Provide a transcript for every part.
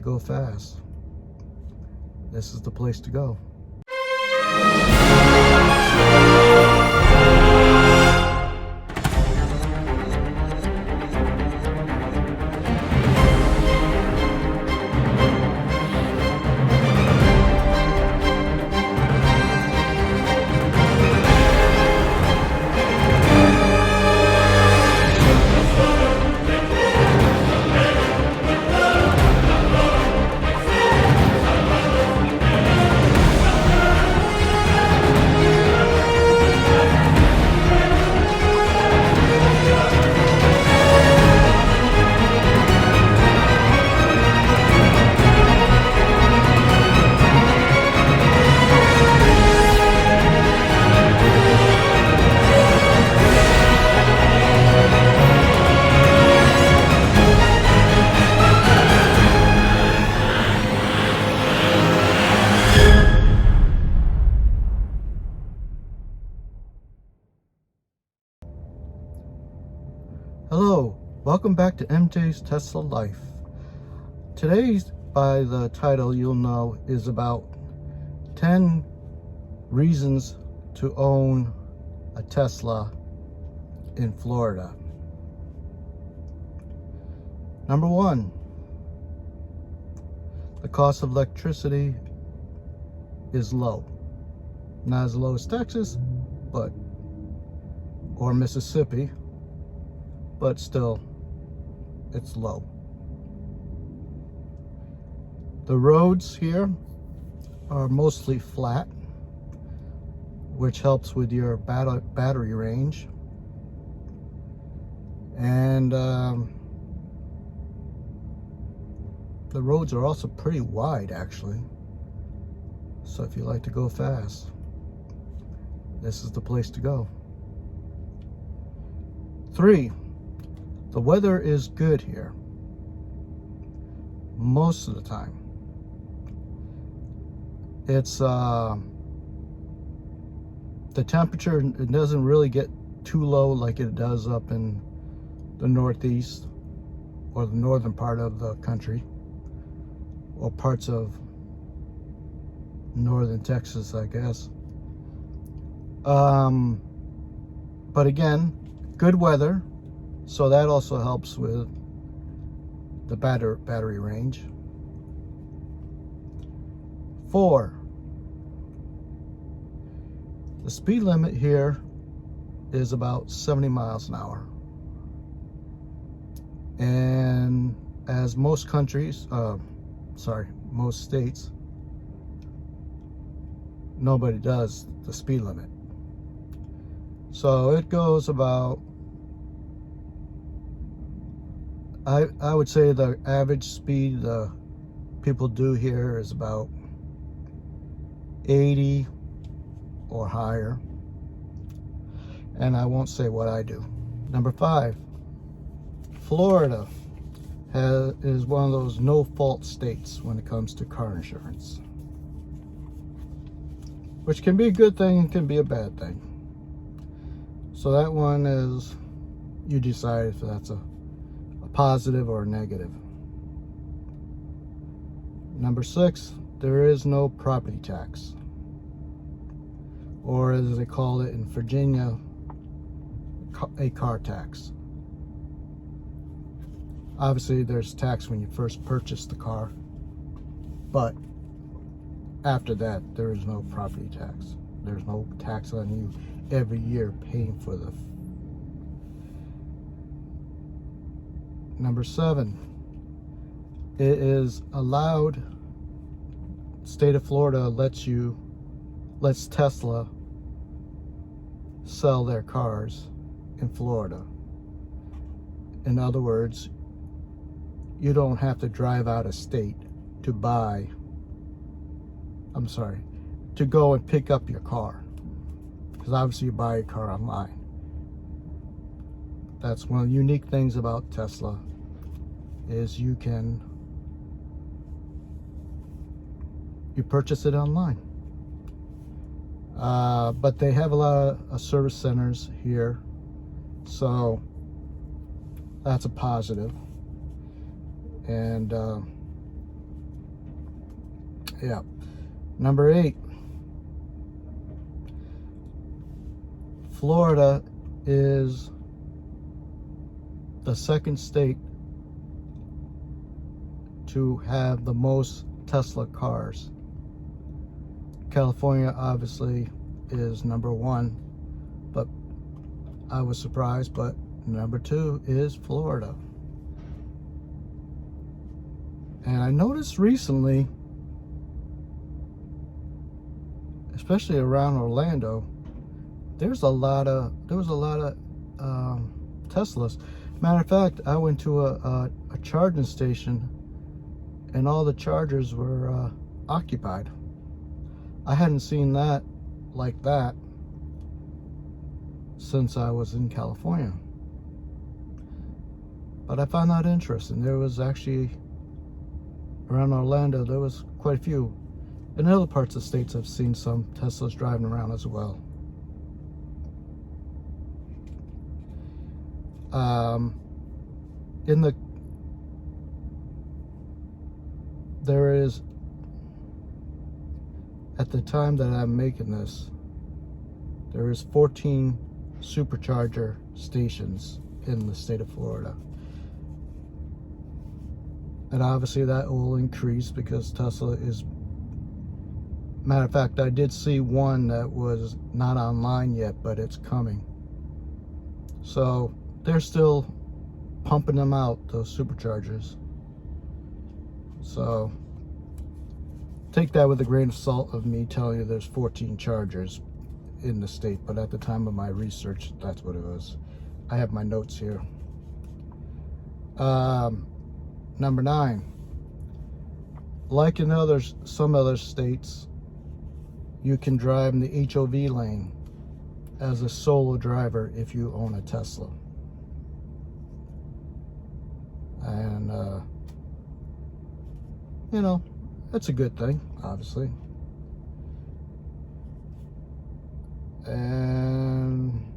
Go fast. This is the place to go. Hello, welcome back to MJ's Tesla Life. Today's, by the title you'll know, is about 10 reasons to own a Tesla in Florida. Number 1, the cost of electricity is low. Not as low as Texas, or Mississippi, but still, it's low. The roads here are mostly flat, which helps with your battery range. And the roads are also pretty wide, actually. So if you like to go fast, this is the place to go. 3, the weather is good here most of the time. It's the temperature, it doesn't really get too low like it does up in the Northeast or the northern part of the country, or parts of northern Texas, I guess. But again, good weather, so that also helps with the battery range. 4, the speed limit here is about 70 miles an hour. And as most countries, most states, nobody does the speed limit. So it goes about, I would say the average speed the people do here is about 80 or higher. And I won't say what I do. Number 5, Florida is one of those no-fault states when it comes to car insurance, which can be a good thing and can be a bad thing. So that one is, you decide if that's a positive or a negative. Number 6, there is no property tax, or as they call it in Virginia, a car tax. Obviously there's tax when you first purchase the car, but after that there is no property tax. There's no tax on you every year paying for the. Number 7, it is allowed, state of Florida lets Tesla sell their cars in Florida. In other words, you don't have to drive out of state to go and pick up your car, because obviously you buy a car online. That's one of the unique things about Tesla, is you purchase it online. But they have a lot of service centers here, so that's a positive. And Yeah. Number 8. Florida is the second state to have the most Tesla cars. California obviously is number 1, but I was surprised, but number 2 is Florida. And I noticed recently, especially around Orlando, there was a lot of Teslas. Matter of fact, I went to a charging station and all the chargers were occupied. I hadn't seen that like that since I was in California. But I found that interesting. There was actually, around Orlando, there was quite a few. In other parts of the states, I've seen some Teslas driving around as well. There is, at the time that I'm making this, there is 14 supercharger stations in the state of Florida. And obviously that will increase because Tesla is, matter of fact, I did see one that was not online yet, but it's coming. So they're still pumping them out, those superchargers. So take that with a grain of salt of me telling you there's 14 chargers in the state, but at the time of my research, that's what it was. I have my notes here. Number 9, like in some other states, you can drive in the HOV lane as a solo driver if you own a Tesla. And you know, that's a good thing, obviously. And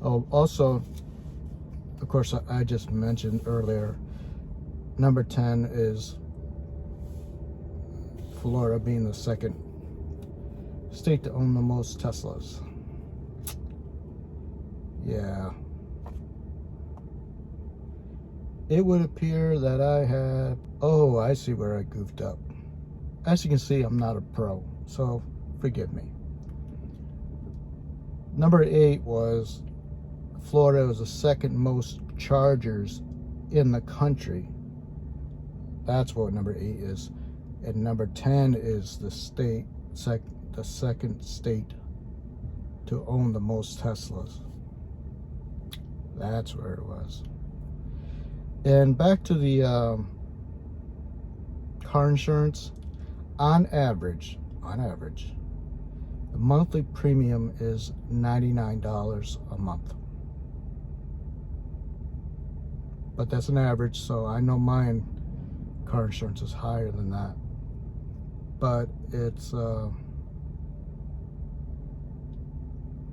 also, of course, I just mentioned earlier, number 10 is Florida being the second state to own the most Teslas. Yeah. It would appear that I had, oh, I see where I goofed up. As you can see, I'm not a pro, so forgive me. Number 8 was Florida was the second most chargers in the country. That's what number 8 is. And number 10 is the second state to own the most Teslas. That's where it was. And back to the car insurance. On average, the monthly premium is $99 a month. But that's an average, so I know mine car insurance is higher than that. But it's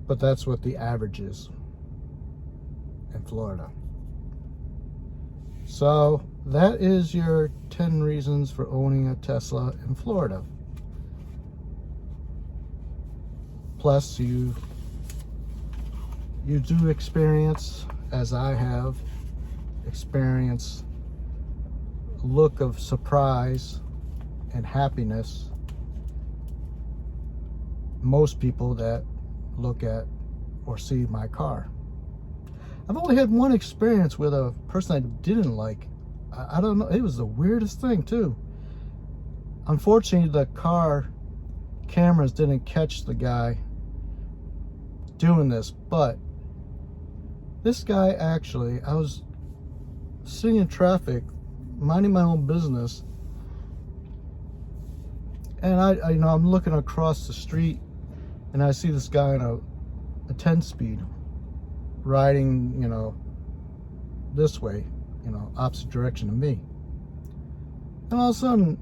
but that's what the average is in Florida. So that is your 10 reasons for owning a Tesla in Florida. Plus you do experience, as I have experienced, a look of surprise and happiness. Most people that look at or see my car. I've only had one experience with a person I didn't like. I don't know, it was the weirdest thing too. Unfortunately, the car cameras didn't catch the guy doing this, but this guy actually, I was sitting in traffic, minding my own business, and I you know, I'm looking across the street and I see this guy on a 10-speed riding, you know, this way, you know, opposite direction of me. And all of a sudden,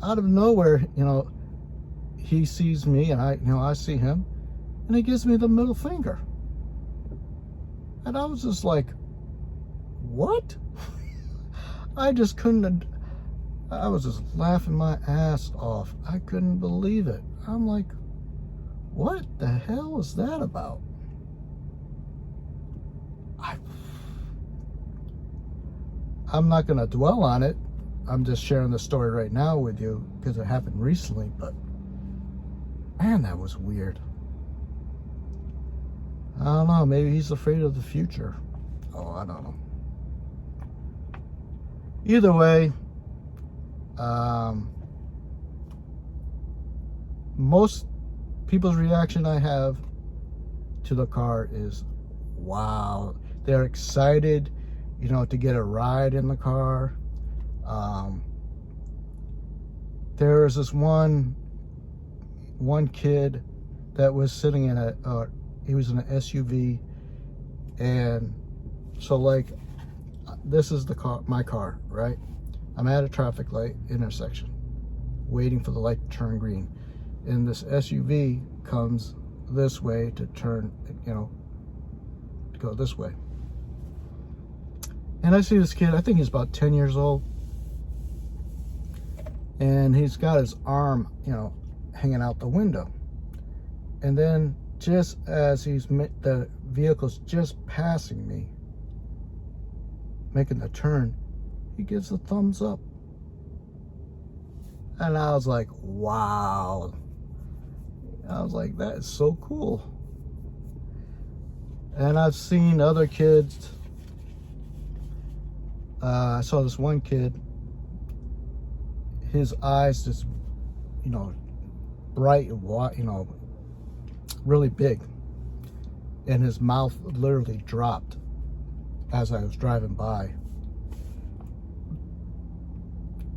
out of nowhere, you know, he sees me and I see him, and he gives me the middle finger. And I was just like, what? I just couldn't, I was just laughing my ass off. I couldn't believe it. I'm like, what the hell is that about? I'm not going to dwell on it. I'm just sharing the story right now with you because it happened recently, but man, that was weird. I don't know. Maybe he's afraid of the future. Oh, I don't know. Either way, most people's reaction I have to the car is, wow. They're excited, you know, to get a ride in the car. There was this one kid that was sitting in he was in an SUV, and so like, this is the car, my car, right? I'm at a traffic light intersection, waiting for the light to turn green, and this SUV comes this way to turn, you know, to go this way. And I see this kid, I think he's about 10 years old, and he's got his arm, you know, hanging out the window. And then just as the vehicle's just passing me, making the turn, he gives a thumbs up. And I was like, wow. I was like, that is so cool. And I've seen other kids. I saw this one kid, his eyes just, you know, bright and white, you know, really big, and his mouth literally dropped as I was driving by.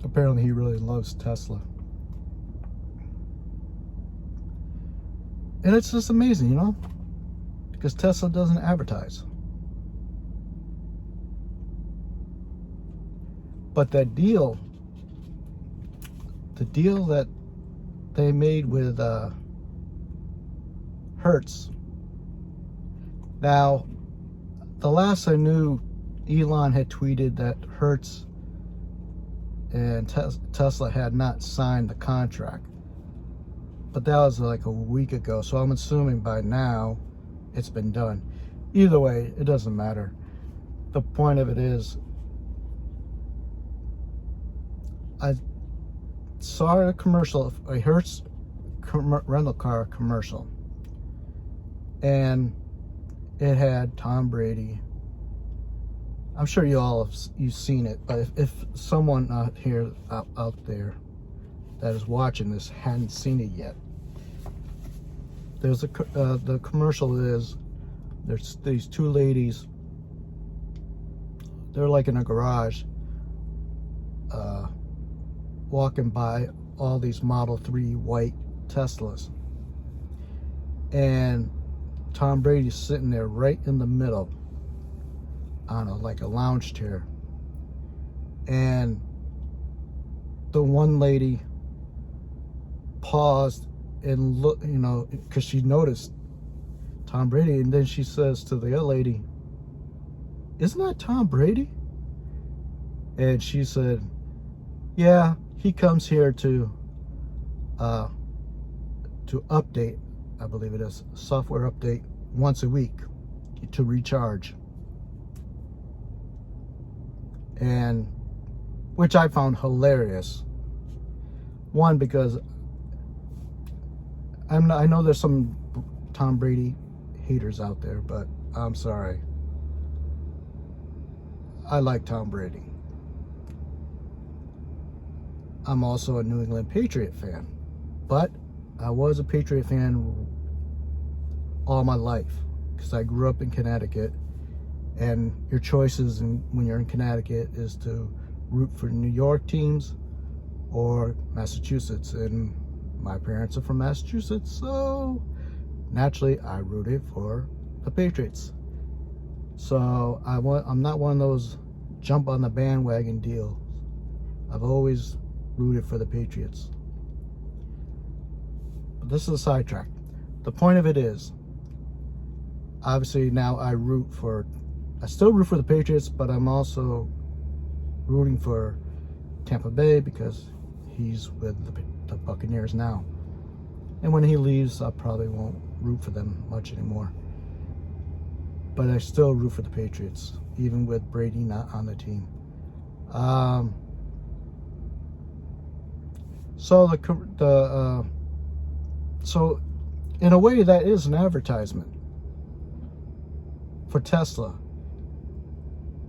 Apparently he really loves Tesla. And it's just amazing, you know, because Tesla doesn't advertise. But that deal, the deal that they made with Hertz. Now, the last I knew, Elon had tweeted that Hertz and Tesla had not signed the contract. But that was like a week ago, so I'm assuming by now it's been done. Either way, it doesn't matter. The point of it is, I saw a commercial, a Hertz rental car commercial, and it had Tom Brady. I'm sure you've seen it, but if someone out here out there that is watching this hadn't seen it yet, there's the commercial is, there's these two ladies, they're like in a garage, walking by all these Model 3 white Teslas, and Tom Brady's sitting there right in the middle on like a lounge chair, and the one lady paused and looked, you know, because she noticed Tom Brady, and then she says to the other lady, "Isn't that Tom Brady?" And she said, "Yeah, he comes here to update, I believe it is, software update once a week to recharge." And which I found hilarious. One, because I know there's some Tom Brady haters out there, but I'm sorry. I like Tom Brady. I'm also a New England Patriot fan, but I was a Patriot fan all my life because I grew up in Connecticut, and your choices when you're in Connecticut is to root for New York teams or Massachusetts, and my parents are from Massachusetts, so naturally I rooted for the Patriots. So I'm not one of those jump on the bandwagon deals. I've always rooted for the Patriots. But this is a sidetrack. The point of it is, obviously now I still root for the Patriots, but I'm also rooting for Tampa Bay because he's with the Buccaneers now. And when he leaves, I probably won't root for them much anymore. But I still root for the Patriots, even with Brady not on the team. So so in a way, that is an advertisement for Tesla,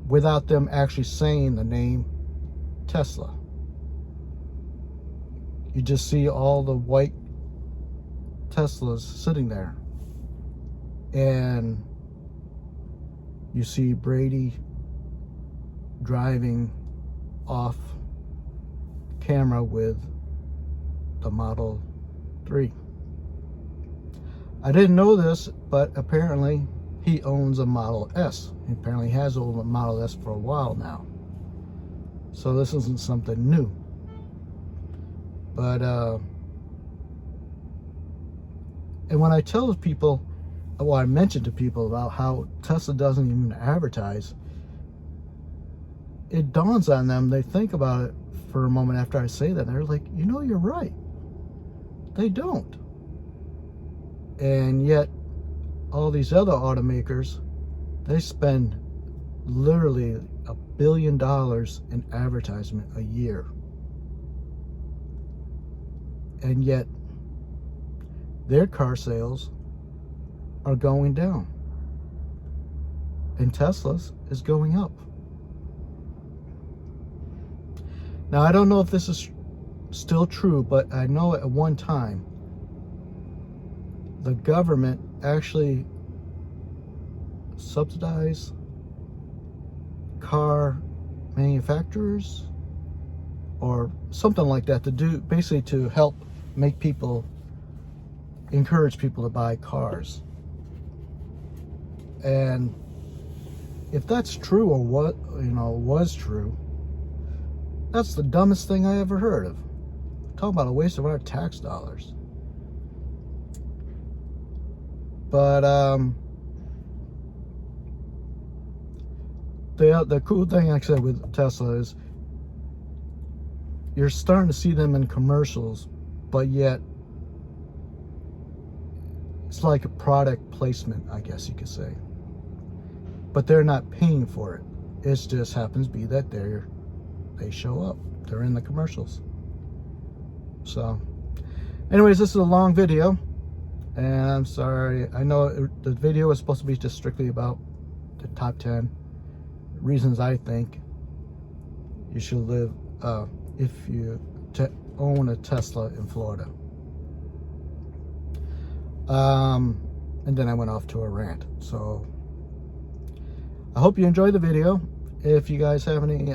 without them actually saying the name Tesla. You just see all the white Teslas sitting there, and you see Brady driving off camera with the Model 3. I didn't know this, but apparently he owns a Model S. He apparently has owned a Model S for a while now. So this isn't something new. But, and when I tell people, well, I mention to people about how Tesla doesn't even advertise, it dawns on them. They think about it for a moment after I say that. They're like, you know, you're right. They don't. And yet, all these other automakers, they spend literally $1 billion in advertisement a year. And yet, their car sales are going down. And Tesla's is going up. Now, I don't know if this is still true, but I know at one time, the government actually subsidized car manufacturers or something like that, to do basically to help make people, encourage people to buy cars. And if that's true, or what, you know, was true, that's the dumbest thing I ever heard of. Talk about a waste of our tax dollars. But the cool thing, like I said, with Tesla is you're starting to see them in commercials, but yet it's like a product placement, I guess you could say. But they're not paying for it. It just happens to be that they show up. They're in the commercials. So, anyways, this is a long video. And I'm sorry, I know the video was supposed to be just strictly about the top 10 reasons I think you should live, if you own a Tesla in Florida. And then I went off to a rant. So, I hope you enjoyed the video. If you guys have any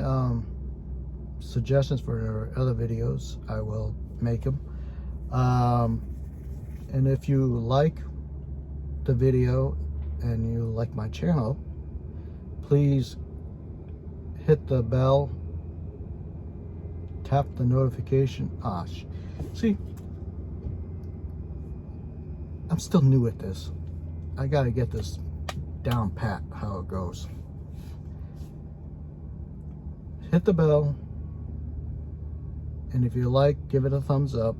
suggestions for other videos, I will make them. And if you like the video and you like my channel, please hit the bell, tap the notification. See, I'm still new at this. I gotta get this down pat, how it goes. Hit the bell, and if you like, give it a thumbs up.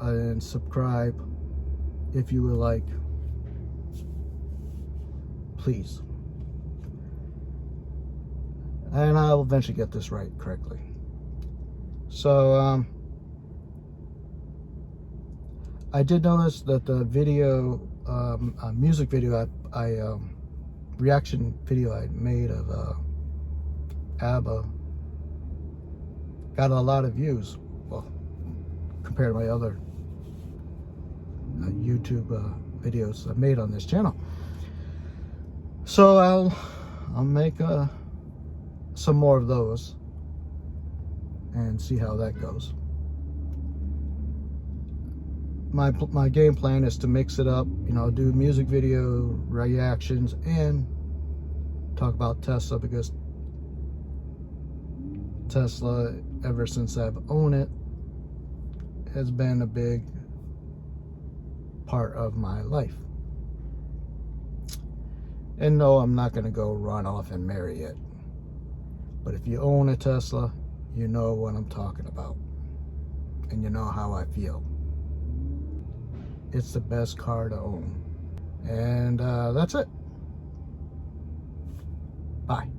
And subscribe if you would like, please. And I'll eventually get this right correctly. So I did notice that the video, music video, reaction video I made of ABBA got a lot of views. Well, compared to my other YouTube videos I've made on this channel. So I'll make some more of those and see how that goes. My game plan is to mix it up, you know, do music video reactions and talk about Tesla, because Tesla, ever since I've owned it, has been a big part of my life. And no, I'm not going to go run off and marry it. But if you own a Tesla, you know what I'm talking about. And you know how I feel. It's the best car to own. And that's it. Bye.